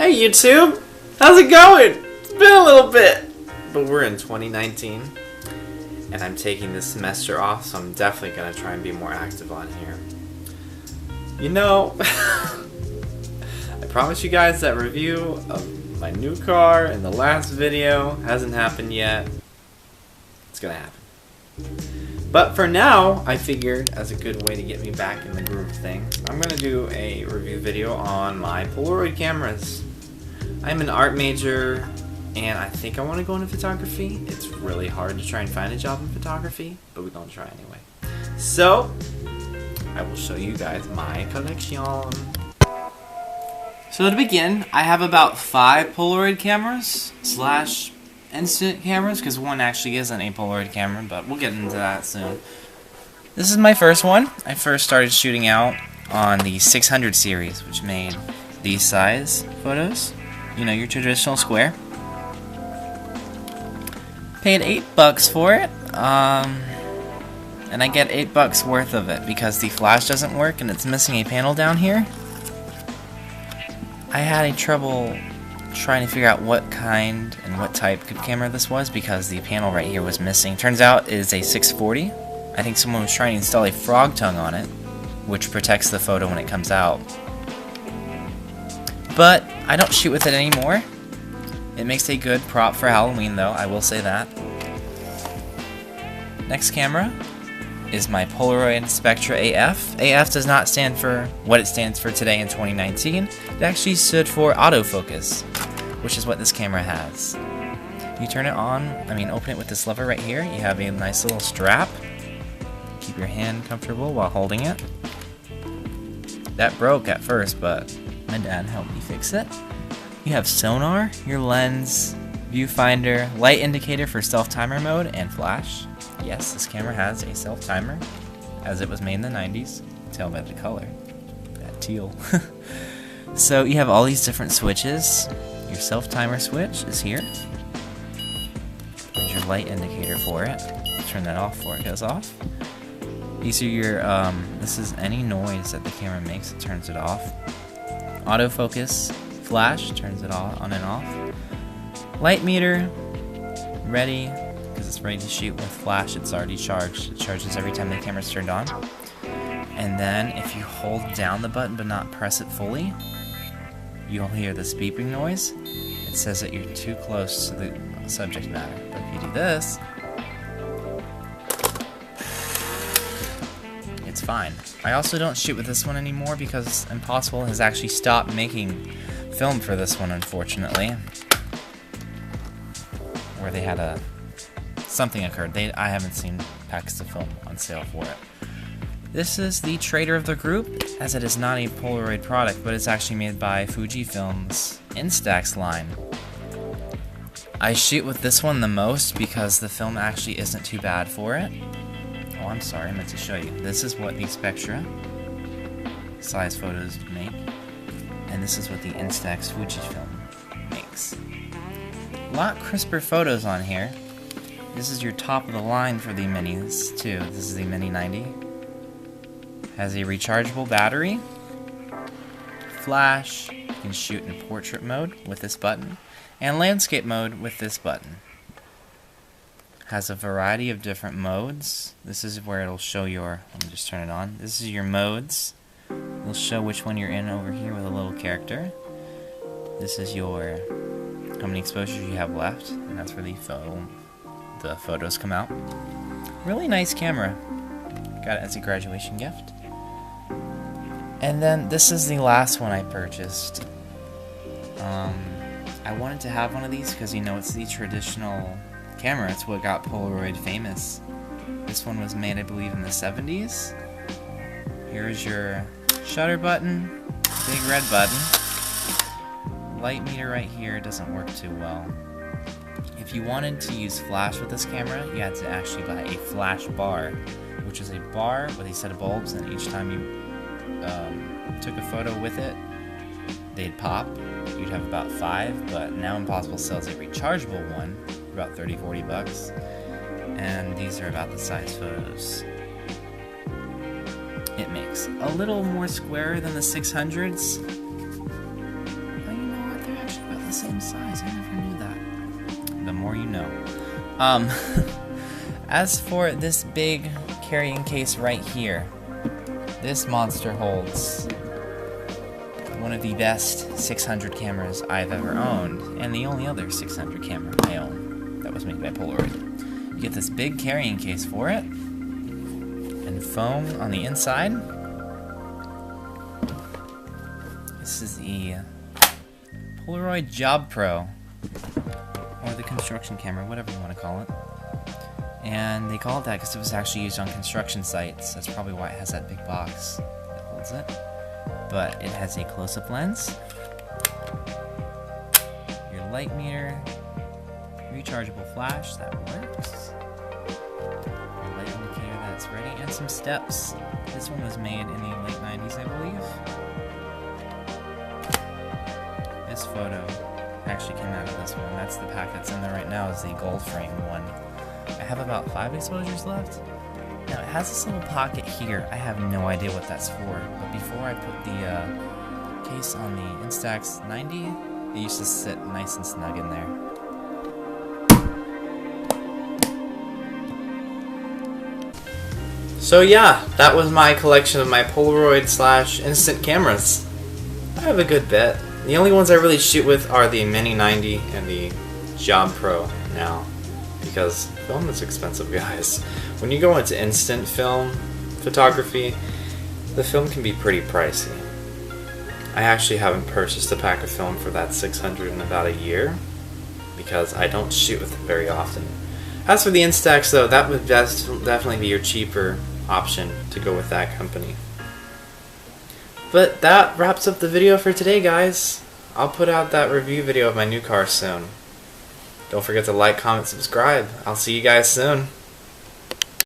Hey YouTube! How's it going? It's been a little bit! But we're in 2019, and I'm taking this semester off, so I'm definitely going to try and be more active on here. You know, I promised you guys that review of my new car in the last video. Hasn't happened yet. It's going to happen. But for now, I figured as a good way to get me back in the groove of things, I'm going to do a review video on my Polaroid cameras. I'm an art major, and I think I want to go into photography. It's really hard to try and find a job in photography, but we're going to try anyway. So, I will show you guys my collection. So to begin, I have about 5 Polaroid cameras / instant cameras, because one actually isn't a Polaroid camera, but we'll get into that soon. This is my first one. I first started shooting out on the 600 series, which made these size photos. You know, your traditional square. Paid $8 for it, and I get $8 worth of it because the flash doesn't work and it's missing a panel down here. I had trouble trying to figure out what kind and what type of camera this was because the panel right here was missing. Turns out it is a 640. I think someone was trying to install a frog tongue on it, which protects the photo when it comes out. But I don't shoot with it anymore. It makes a good prop for Halloween though, I will say that. Next camera is my Polaroid Spectra AF. AF does not stand for what it stands for today in 2019. It actually stood for autofocus, which is what this camera has. You turn it on, open it with this lever right here. You have a nice little strap. Keep your hand comfortable while holding it. That broke at first, but my dad helped me fix it. You have sonar, your lens, viewfinder, light indicator for self-timer mode, and flash. Yes, this camera has a self-timer, as it was made in the 90s. Tell by the color, that teal. So you have all these different switches. Your self-timer switch is here. There's your light indicator for it. Turn that off before it goes off. These are your, this is any noise that the camera makes, it turns it off. Autofocus, flash, turns it on and off. Light meter, ready, because it's ready to shoot with flash. It's already charged. It charges every time the camera's turned on. And then if you hold down the button but not press it fully, you'll hear this beeping noise. It says that you're too close to the subject matter. But if you do this, it's fine. I also don't shoot with this one anymore because Impossible has actually stopped making film for this one, unfortunately. Where they had something occurred. I haven't seen packs of film on sale for it. This is the traitor of the group, as it is not a Polaroid product, but it's actually made by Fujifilm's Instax line. I shoot with this one the most because the film actually isn't too bad for it. Oh, I'm sorry, I meant to show you. This is what the Spectra size photos make, and this is what the Instax Fujifilm makes. A lot crisper photos on here. This is your top of the line for the minis too. This is the Mini 90. Has a rechargeable battery, flash, you can shoot in portrait mode with this button, and landscape mode with this button. Has a variety of different modes. This is where it'll show your, let me just turn it on. This is your modes. It'll show which one you're in over here with a little character. This is your, how many exposures you have left, and that's where the photos come out. Really nice camera. Got it as a graduation gift. And then this is the last one I purchased. I wanted to have one of these because, you know, it's the traditional camera. It's what got Polaroid famous. This one was made, I believe, in the 70s. Here's your shutter button, big red button. Light meter right here doesn't work too well. If you wanted to use flash with this camera, you had to actually buy a flash bar, which is a bar with a set of bulbs, and each time you took a photo with it, they'd pop. You'd have about 5, but now Impossible sells a rechargeable one for about $30–40, and these are about the size photos it makes. A little more square than the 600s. But you know what? They're the same size. I never knew that. The more you know. As for this big carrying case right here, this monster holds one of the best 600 cameras I've ever owned, and the only other 600 camera I own that was made by Polaroid. You get this big carrying case for it, and foam on the inside. This is the Polaroid JobPro, or the construction camera, whatever you want to call it. And they call it that because it was actually used on construction sites. That's probably why it has that big box that holds it. But it has a close-up lens, your light meter, rechargeable flash that works, your light indicator that's ready, and some steps. This one was made in the late 90s, I believe. This photo actually came out of this one. That's the pack that's in there right now, is the gold frame one. I have about 5 exposures left. Now it has this little pocket here. I have no idea what that's for, but before I put the case on the Instax 90, it used to sit nice and snug in there. So yeah, that was my collection of my Polaroid / instant cameras. I have a good bit. The only ones I really shoot with are the Mini 90 and the JobPro now, because film is expensive, guys. When you go into instant film photography, the film can be pretty pricey. I actually haven't purchased a pack of film for that 600 in about a year, because I don't shoot with it very often. As for the Instax though, that would definitely be your cheaper option to go with that company. But that wraps up the video for today, guys. I'll put out that review video of my new car soon. Don't forget to like, comment, subscribe. I'll see you guys soon.